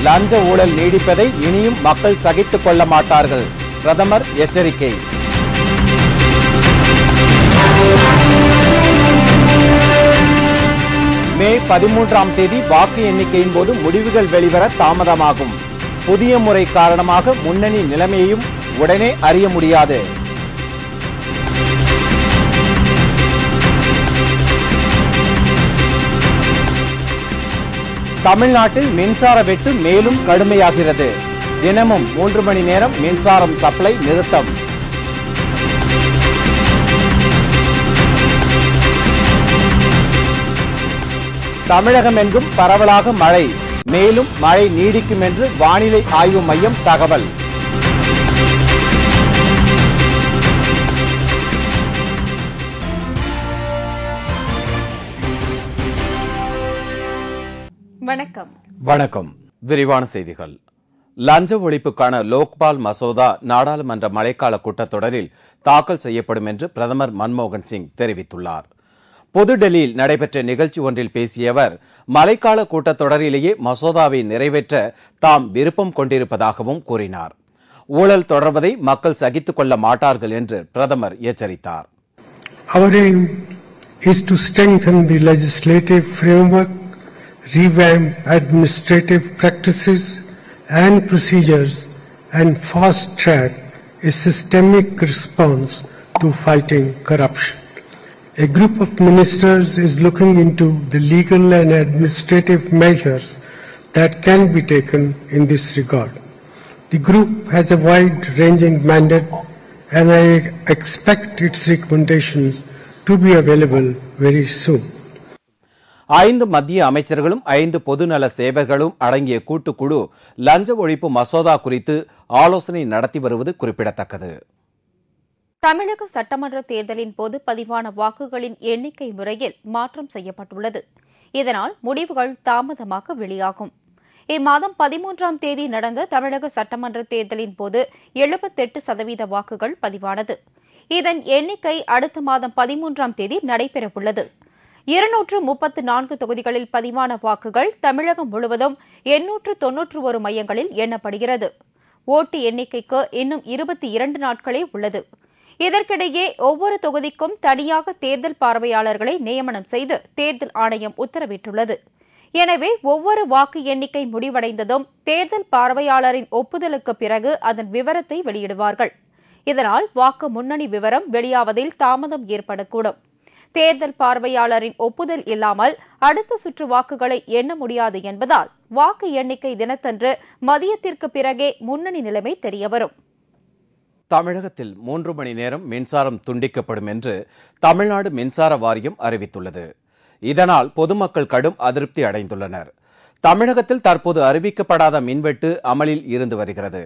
லஞ்ச ஊழல் நீடிப்பதை இனியும் மக்கள் சகித்துக் கொள்ள மாட்டார்கள். பிரதமர் எச்சரிக்கை. மே 13ஆம் தேதி வாக்கு எண்ணிக்கையின் போது முடிவுகள் வெளிவர தாமதமாகும். புதிய முறை காரணமாக முன்னணி நிலைமையையும் உடனே அறிய முடியாது. தமிழ்நாட்டில் மின்சார வெட்டு மேலும் கடுமையாகிறது. தினமும் 3 மணி நேரம் மின்சாரம் சப்ளை நிறுத்தம். தமிழகம் எங்கும் பரவலாக மழை. மேலும் மழை நீடிக்கும் என்று வானிலை ஆய்வு மையம் தகவல். வணக்கம். விரிவான செய்திகள். லஞ்ச ஒழிப்புக்கான லோக்பால் மசோதா நாடாளுமன்ற மழைக்கால கூட்டத்தொடரில் தாக்கல் செய்யப்படும் என்று பிரதமர் மன்மோகன் சிங் தெரிவித்துள்ளார். புதுடெல்லியில் நடைபெற்ற நிகழ்ச்சி ஒன்றில் பேசிய அவர், மழைக்கால கூட்டத்தொடரிலேயே மசோதாவை நிறைவேற்ற தாம் விருப்பம் கொண்டிருப்பதாகவும் கூறினார். ஊழல் தொடர்வதை மக்கள் சகித்துக் கொள்ள மாட்டார்கள் என்று பிரதமர் எச்சரித்தார். Our aim is to strengthen the legislative framework, revamp administrative practices and procedures, and fast-track a systemic response to fighting corruption. A group of ministers is looking into the legal and administrative measures that can be taken in this regard. The group has a wide-ranging mandate, and I expect its recommendations to be available very soon. 5 மத்திய அமைச்சர்களும் 5 பொதுநல சேவர்களும் அடங்கிய கூட்டுக்குழு லஞ்ச ஒழிப்பு மசோதா குறித்து ஆலோசனை நடத்தி வருவது குறிப்பிடத்தக்கது. தமிழக சட்டமன்ற தேர்தலின் போது பதிவான வாக்குகளின் எண்ணிக்கை முறையில் மாற்றம் செய்யப்பட்டுள்ளது. இதனால் முடிவுகள் தாமதமாக வெளியாகும். இம்மாதம் 13ஆம் தேதி நடந்த தமிழக சட்டமன்ற தேர்தலின் போது 78% வாக்குகள் பதிவானது. இதன் எண்ணிக்கை அடுத்த மாதம் 13ஆம் தேதி நடைபெறவுள்ளது. 234 தொகுதிகளில் பதிவான வாக்குகள் தமிழகம் முழுவதும் 891 மையங்களில் எண்ணப்படுகிறது. ஓட்டு எண்ணிக்கைக்கு இன்னும் 22 நாட்களே உள்ளது. இதற்கிடையே ஒவ்வொரு தொகுதிக்கும் தனியாக தேர்தல் பார்வையாளர்களை நியமனம் செய்து தேர்தல் ஆணையம் உத்தரவிட்டுள்ளது. எனவே ஒவ்வொரு வாக்கு எண்ணிக்கை முடிவடைந்ததும் தேர்தல் பார்வையாளரின் ஒப்புதலுக்கு பிறகு அதன் விவரத்தை வெளியிடுவார்கள். இதனால் வாக்கு முன்னணி விவரம் வெளியாவதில் தாமதம் ஏற்படக்கூடும். தேர்தல் பார்வையாளரின் ஒப்புதல் இல்லாமல் அடுத்த சுற்று வாக்குகளை எண்ண முடியாது என்பதால் வாக்கு எண்ணிக்கை தினத்தன்று மதியத்திற்கு பிறகே முன்னணி நிலைமை தெரியவரும். தமிழகத்தில் 3 மணி நேரம் மின்சாரம் துண்டிக்கப்படும் என்று தமிழ்நாடு மின்சார வாரியம் அறிவித்துள்ளது. இதனால் பொதுமக்கள் கடும் அதிருப்தி அடைந்துள்ளனர். தமிழகத்தில் தற்போது அறிவிக்கப்படாத மின்வெட்டு அமலில் இருந்து வருகிறது.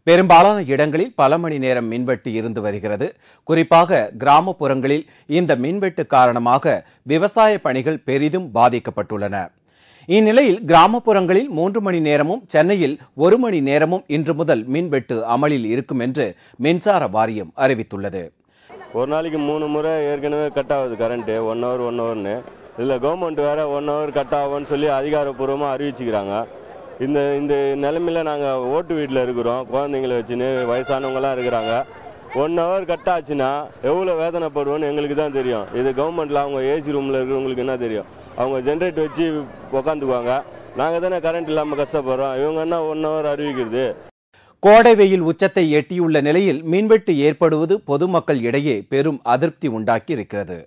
பெரும்பாலான இடங்களில் பல மணி நேரம் மின்வெட்டு இருந்து வருகிறது. குறிப்பாக கிராமப்புறங்களில் இந்த மின்வெட்டு காரணமாக விவசாய பணிகள் பெரிதும் பாதிக்கப்பட்டுள்ளன. இந்நிலையில் கிராமப்புறங்களில் 3 மணி நேரமும் சென்னையில் 1 மணி நேரமும் இன்று முதல் மின்வெட்டு அமலில் இருக்கும் என்று மின்சார வாரியம் அறிவித்துள்ளது. ஒரு நாளைக்கு 3 முறை ஏற்கனவே கட் ஆகுது கரண்ட், 1 ஹவர்னு. இதில் கவர்மெண்ட் வேற 1 ஹவர் கட் ஆகும்னு சொல்லி அதிகாரப்பூர்வமாக அறிவிச்சுக்கிறாங்க. இந்த நிலைமையில் நாங்கள் ஓட்டு வீட்டில் இருக்கிறோம், குழந்தைங்களை வச்சுன்னு வயசானவங்களாம் இருக்கிறாங்க. 1 ஹவர் கட் ஆச்சுன்னா எவ்வளோ வேதனைப்படுவோன்னு எங்களுக்கு தான் தெரியும். இது கவர்மெண்ட்டில் அவங்க ஏசி ரூமில் இருக்கிறவங்களுக்கு என்ன தெரியும்? அவங்க ஜென்ரேட் வச்சு உக்காந்துக்குவாங்க. நாங்கள் தானே கரண்ட் இல்லாமல் கஷ்டப்படுறோம். இவங்க என்ன 1 ஹவர் அறிவிக்கிறது? கோடை வெயில் உச்சத்தை எட்டியுள்ள நிலையில் மின்வெட்டு ஏற்படுவது பொதுமக்கள் இடையே பெரும் அதிருப்தி உண்டாக்கி இருக்கிறது.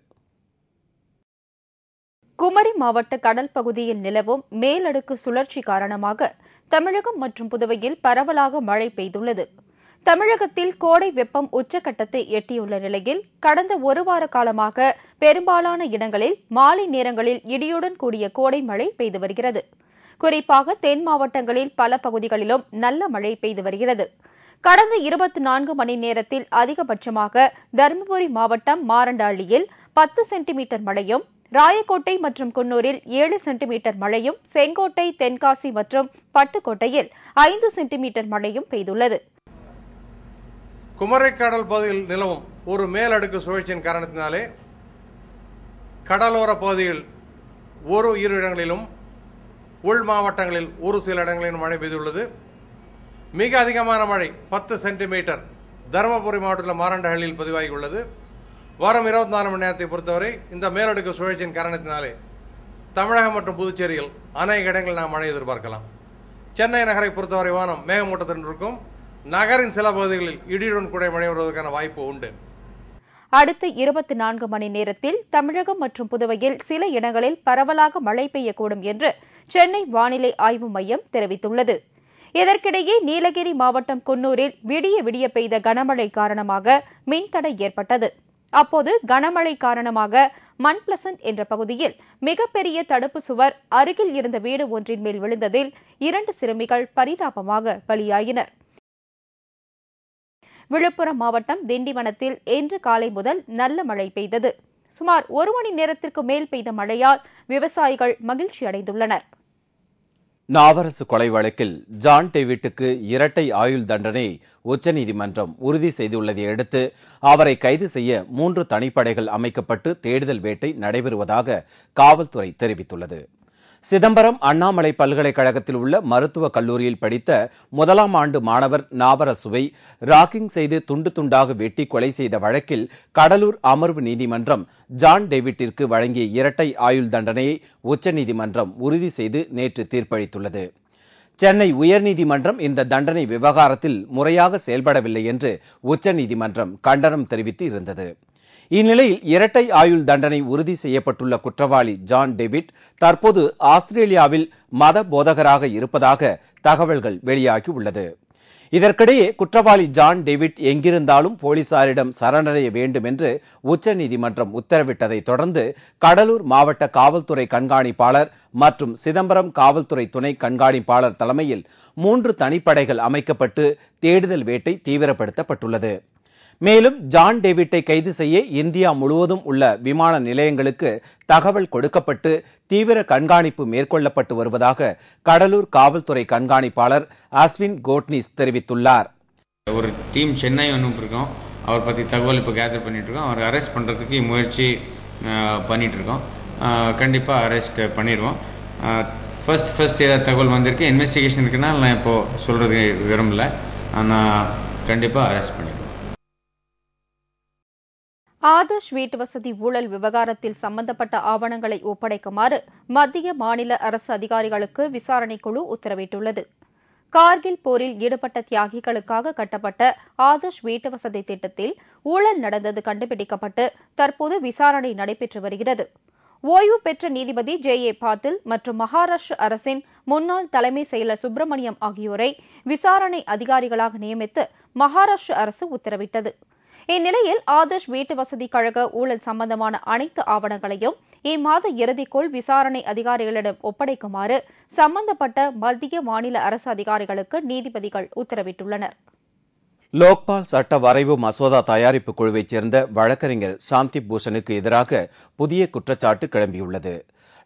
குமரி மாவட்ட கடல் பகுதியில் நிலவும் மேலடுக்கு சுழற்சி காரணமாக தமிழகம் மற்றும் புதுவையில் பரவலாக மழை பெய்துள்ளது. தமிழகத்தில் கோடை வெப்பம் உச்சக்கட்டத்தை எட்டியுள்ள நிலையில் கடந்த 1 வார காலமாக பெரும்பாலான இடங்களில் மாலை நேரங்களில் இடியுடன் கூடிய கோடை மழை பெய்து வருகிறது. குறிப்பாக தென் மாவட்டங்களில் பல பகுதிகளிலும் நல்ல மழை பெய்து வருகிறது. கடந்த 24 மணி நேரத்தில் அதிகபட்சமாக தருமபுரி மாவட்டம் மாரண்டாள்ளியில் 10 சென்டிமீட்டர் மழையும், ராயக்கோட்டை மற்றும் குன்னூரில் 7 சென்டிமீட்டர் மழையும், செங்கோட்டை, தென்காசி மற்றும் பட்டுக்கோட்டையில் 5 சென்டிமீட்டர் மழையும் பெய்துள்ளது. குமரிக்கடல் பகுதியில் நிலவும் ஒரு மேலடுக்கு சுழற்சியின் காரணத்தினாலே கடலோர பகுதியில் 1 இடங்களிலும் உள் மாவட்டங்களில் ஒரு சில இடங்களில் மழை பெய்துள்ளது. மிக அதிகமான மழை 10 சென்டிமீட்டர் தருமபுரி மாவட்டத்தில் மாரண்டஹள்ளியில் பதிவாகியுள்ளது. வாரம் 24 மணி நேரத்தை பொறுத்தவரை இந்த மேலடுக்கு சுழற்சியின் காரணத்தினாலே தமிழகம் மற்றும் புதுச்சேரியில் அநேக இடங்களில் நாம் மழை எதிர்பார்க்கலாம். சென்னை நகரை பொறுத்தவரை வானம் மேகமூட்டத்துடன் இருக்கும். நகரின் சில பகுதிகளில் இடியுடன் கூட மழை வருவதற்கான வாய்ப்பு உண்டு. அடுத்த 24 மணி நேரத்தில் தமிழகம் மற்றும் புதுவையில் சில இடங்களில் பரவலாக மழை பெய்யக்கூடும் என்று சென்னை வானிலை ஆய்வு மையம் தெரிவித்துள்ளது. இதற்கிடையே நீலகிரி மாவட்டம் குன்னூரில் விடிய பெய்த கனமழை காரணமாக மின்தடை ஏற்பட்டது. அப்போது கனமழை காரணமாக மன்பிளசன்ட் என்ற பகுதியில் மிகப்பெரிய தடுப்பு சுவர் அருகில் இருந்த வீடு ஒன்றின் மேல் விழுந்ததில் 2 சிறுமிகள் பரிதாபமாக பலியாயினர். விழுப்புரம் மாவட்டம் திண்டிவனத்தில் இன்று காலை முதல் நல்ல மழை பெய்தது. சுமார் 1 மணி நேரத்திற்கு மேல் பெய்த மழையால் விவசாயிகள் மகிழ்ச்சி அடைந்துள்ளனர். நாவரசு கொலை வழக்கில் ஜான் டேவிட்டுக்கு இரட்டை ஆயுள் தண்டனை உச்சநீதிமன்றம் உறுதி செய்துள்ளதை அடுத்து அவரை கைது செய்ய 3 தனிப்படைகள் அமைக்கப்பட்டு தேடுதல் வேட்டை நடைபெறுவதாக காவல்துறை தெரிவித்துள்ளது. சிதம்பரம் அண்ணாமலை பல்கலைக்கழகத்தில் உள்ள மருத்துவக் கல்லூரியில் படித்த 1ஆம் ஆண்டு மாணவர் நாவரசுவை ராக்கிங் செய்து துண்டு துண்டாக வெட்டி கொலை செய்த வழக்கில் கடலூர் அமர்வு நீதிமன்றம் ஜான் டேவிட்டிற்கு வழங்கிய இரட்டை ஆயுள் தண்டனையை உச்சநீதிமன்றம் உறுதி செய்து நேற்று தீர்ப்பளித்துள்ளது. சென்னை உயர்நீதிமன்றம் இந்த தண்டனை விவகாரத்தில் முறையாக செயல்படவில்லை என்று உச்சநீதிமன்றம் கண்டனம் தெரிவித்து இருந்தது. இந்நிலையில் இரட்டை ஆயுள் தண்டனை உறுதி செய்யப்பட்டுள்ள குற்றவாளி ஜான் டேவிட் தற்போது ஆஸ்திரேலியாவில் மத போதகராக இருப்பதாக தகவல்கள் வெளியாகியுள்ளது. இதற்கிடையே குற்றவாளி ஜான் டேவிட் எங்கிருந்தாலும் போலீசாரிடம் சரணடைய வேண்டும் என்று உச்சநீதிமன்றம் உத்தரவிட்டதை தொடர்ந்து கடலூர் மாவட்ட காவல்துறை கண்காணிப்பாளர் மற்றும் சிதம்பரம் காவல்துறை துணை கண்காணிப்பாளர் தலைமையில் 3 தனிப்படைகள் அமைக்கப்பட்டு தேடுதல் வேட்டை தீவிரப்படுத்தப்பட்டுள்ளது. மேலும் ஜான் டேவிட்டை கைது செய்ய இந்தியா முழுவதும் உள்ள விமான நிலையங்களுக்கு தகவல் கொடுக்கப்பட்டு தீவிர கண்காணிப்பு மேற்கொள்ளப்பட்டு வருவதாக கடலூர் காவல்துறை கண்காணிப்பாளர் அஸ்வின் கோட்னிஸ் தெரிவித்துள்ளார். ஒரு டீம் சென்னை அனுப்பியிருக்கோம். அவர் பற்றி தகவல் இப்போ கேதர் பண்ணிட்டு இருக்கோம். அவரை அரெஸ்ட் பண்ணுறதுக்கு முயற்சி பண்ணிட்டு இருக்கோம். கண்டிப்பாக அரெஸ்ட் பண்ணிடுவோம். ஃபர்ஸ்ட் ஏதாவது தகவல் வந்திருக்கு, இன்வெஸ்டிகேஷன் இருக்குன்னா நான் இப்போது சொல்கிறது விரும்பல. ஆனால் கண்டிப்பாக அரெஸ்ட் பண்ணிடுவோம். ஆதர்ஷ் வீட்டு வசதி ஊழல் விவகாரத்தில் சம்பந்தப்பட்ட ஆவணங்களை ஒப்படைக்குமாறு மத்திய மாநில அரசு அதிகாரிகளுக்கு விசாரணை குழு உத்தரவிட்டுள்ளது. கார்கில் போரில் ஈடுபட்ட தியாகிகளுக்காக கட்டப்பட்ட ஆதர்ஷ் வீட்டு வசதி திட்டத்தில் ஊழல் நடந்தது கண்டுபிடிக்கப்பட்டு தற்போது விசாரணை நடைபெற்று வருகிறது. ஓய்வு பெற்ற நீதிபதி ஜே.ஏ. பாட்டில் மற்றும் மகாராஷ்டிர அரசின் முன்னாள் தலைமை செயலர் சுப்பிரமணியம் ஆகியோரை விசாரணை அதிகாரிகளாக நியமித்து மகாராஷ்டிர அரசு உத்தரவிட்டது. இந்நிலையில் ஆதர்ஷ் வீட்டு வசதி கழக ஊழல் சம்பந்தமான அனைத்து ஆவணங்களையும் இம்மாத இறுதிக்குள் விசாரணை அதிகாரிகளிடம் ஒப்படைக்குமாறு சம்பந்தப்பட்ட மத்திய மாநில அரசு அதிகாரிகளுக்கு நீதிபதிகள் உத்தரவிட்டுள்ளனர். லோக்பால் சட்ட வரைவு மசோதா தயாரிப்பு குழுவைச் சேர்ந்த வழக்கறிஞர் சாந்தி பூஷனுக்கு எதிராக புதிய குற்றச்சாட்டு கிளம்பியுள்ளது.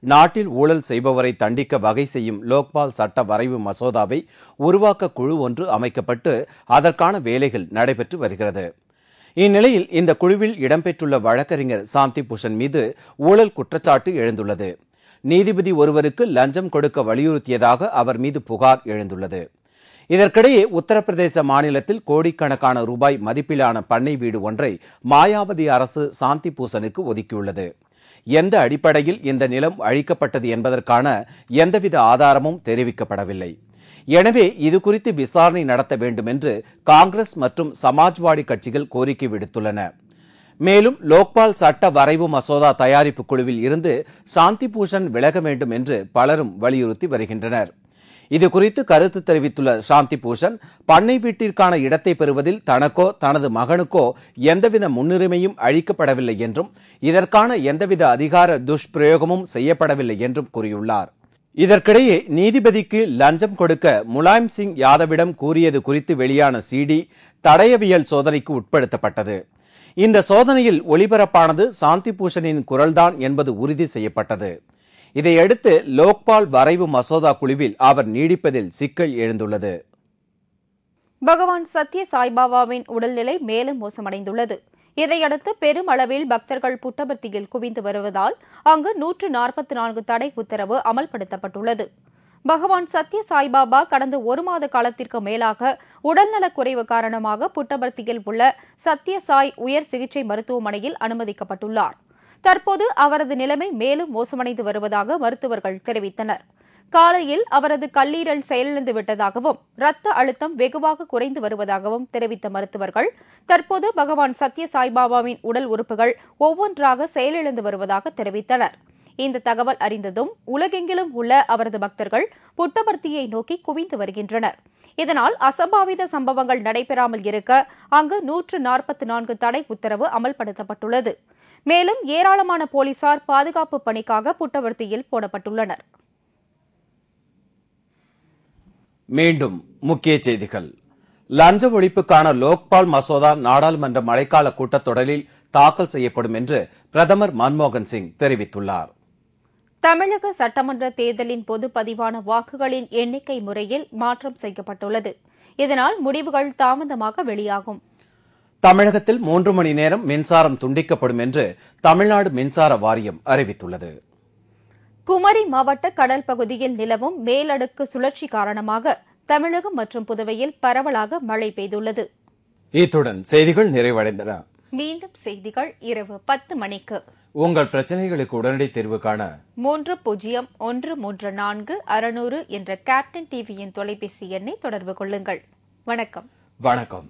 நாட்டில் ஊழல் செய்பவரை தண்டிக்க வகை செய்யும் லோக்பால் சட்ட வரைவு மசோதாவை உருவாக்க குழு ஒன்று அமைக்கப்பட்டு அதற்கான வேலைகள் நடைபெற்று வருகிறது. இந்நிலையில் இந்த குழுவில் இடம்பெற்றுள்ள வழக்கறிஞர் சாந்தி பூஷன் மீது ஊழல் குற்றச்சாட்டு எழுந்துள்ளது. நீதிபதி ஒருவருக்கு லஞ்சம் கொடுக்க வலியுறுத்தியதாக அவர் மீது புகார் எழுந்துள்ளது. இதற்கிடையே உத்தரப்பிரதேச மாநிலத்தில் கோடிக்கணக்கான ரூபாய் மதிப்பிலான பண்ணை வீடு ஒன்றை மாயாவதி அரசு சாந்தி பூஷனுக்கு ஒதுக்கியுள்ளது. எந்த அடிப்படையில் இந்த நிலம் அழிக்கப்பட்டது என்பதற்கான எந்தவித ஆதாரமும் தெரிவிக்கப்படவில்லை. எனவே இதுகுறித்து விசாரணை நடத்த வேண்டும் என்று காங்கிரஸ் மற்றும் சமாஜ்வாடி கட்சிகள் கோரிக்கை விடுத்துள்ளன. மேலும் லோக்பால் சட்ட வரைவு மசோதா தயாரிப்பு குழுவில் இருந்து சாந்தி பூஷன் விலக வேண்டும் என்று பலரும் வலியுறுத்தி வருகின்றனர். இதுகுறித்து கருத்து தெரிவித்துள்ள சாந்தி பூஷன், பண்ணை வீட்டிற்கான இடத்தை பெறுவதில் தனக்கோ தனது மகனுக்கோ எந்தவித முன்னுரிமையும் அளிக்கப்படவில்லை என்றும் இதற்கான எந்தவித அதிகார துஷ்பிரயோகமும் செய்யப்படவில்லை என்றும் கூறியுள்ளார். இதற்கிடையே நீதிபதிக்கு லஞ்சம் கொடுக்க முலாயம் சிங் யாதவிடம் கூறியது குறித்து வெளியான சிடி தடயவியல் சோதனைக்கு உட்படுத்தப்பட்டது. இந்த சோதனையில் ஒளிபரப்பானது சாந்தி பூஷனின் குரல்தான் என்பது உறுதி செய்யப்பட்டது. இதையடுத்து லோக்பால் வரைவு மசோதா குழுவில் அவர் நீடிப்பதில் சிக்கல் எழுந்துள்ளது. பகவான் சத்ய சாய்பாபாவின் உடல்நிலை மேலும் மோசமடைந்துள்ளது. இதையடுத்து பெருமளவில் பக்தர்கள் புட்டபர்த்தியில் குவிந்து வருவதால் அங்கு 144 தடை உத்தரவு அமல்படுத்தப்பட்டுள்ளது. பகவான் சத்ய சாய்பாபா கடந்த 1 மாத காலத்திற்கு மேலாக உடல்நலக் குறைவு காரணமாக புட்டபர்த்தியில் உள்ள சத்ய சாய் உயர் சிகிச்சை மருத்துவமனையில் அனுமதிக்கப்பட்டுள்ளார். தற்போது அவரது நிலைமை மேலும் மோசமடைந்து வருவதாக மருத்துவர்கள் தெரிவித்தனர். காலையில் அவரது கல்லீரல் செயலிழந்து விட்டதாகவும் இரத்த அழுத்தம் வெகுவாக குறைந்து வருவதாகவும் தெரிவித்த மருத்துவர்கள் தற்போது பகவான் சத்ய சாய்பாபாவின் உடல் உறுப்புகள் ஒவ்வொன்றாக செயலிழந்து வருவதாக தெரிவித்தனர். இந்த தகவல் அறிந்ததும் உலகெங்கிலும் உள்ள அவரது பக்தர்கள் புட்டபர்த்தியை நோக்கி குவிந்து வருகின்றனர். இதனால் அசம்பாவித சம்பவங்கள் நடைபெறாமல் இருக்க அங்கு 144 தடை உத்தரவு அமல்படுத்தப்பட்டுள்ளது. மேலும் ஏராளமான போலீசார் பாதுகாப்பு பணிக்காக புட்டபர்த்தியில் போடப்பட்டுள்ளனர். மீண்டும் முக்கிய செய்திகள். லஞ்ச ஒழிப்புக்கான லோக்பால் மசோதா நாடாளுமன்ற மழைக்கால கூட்டத்தொடரில் தாக்கல் செய்யப்படும் என்று பிரதமர் மன்மோகன் சிங் தெரிவித்துள்ளார். தமிழக சட்டமன்ற தேர்தலின் பொது பதிவான வாக்குகளின் எண்ணிக்கை முறையில் மாற்றம் செய்யப்பட்டுள்ளது. இதனால் முடிவுகள் தாமதமாக வெளியாகும். தமிழகத்தில் 3 மணி நேரம் மின்சாரம் துண்டிக்கப்படும் என்று தமிழ்நாடு மின்சார வாரியம் அறிவித்துள்ளது. குமரி மாவட்ட கடல் பகுதியில் நிலவும் மேலடுக்கு சுழற்சி காரணமாக தமிழகம் மற்றும் புதுவையில் பரவலாக மழை பெய்துள்ளது. இத்துடன் செய்திகள் நிறைவடைந்தன. மீண்டும் செய்திகள் இரவு 10 மணிக்கு. உங்கள் பிரச்சனைகளுக்கு உடனடி தீர்வு காண 30134600 என்ற கேப்டன் டிவியின் தொலைபேசி எண்ணை தொடர்பு கொள்ளுங்கள். வணக்கம். வணக்கம்.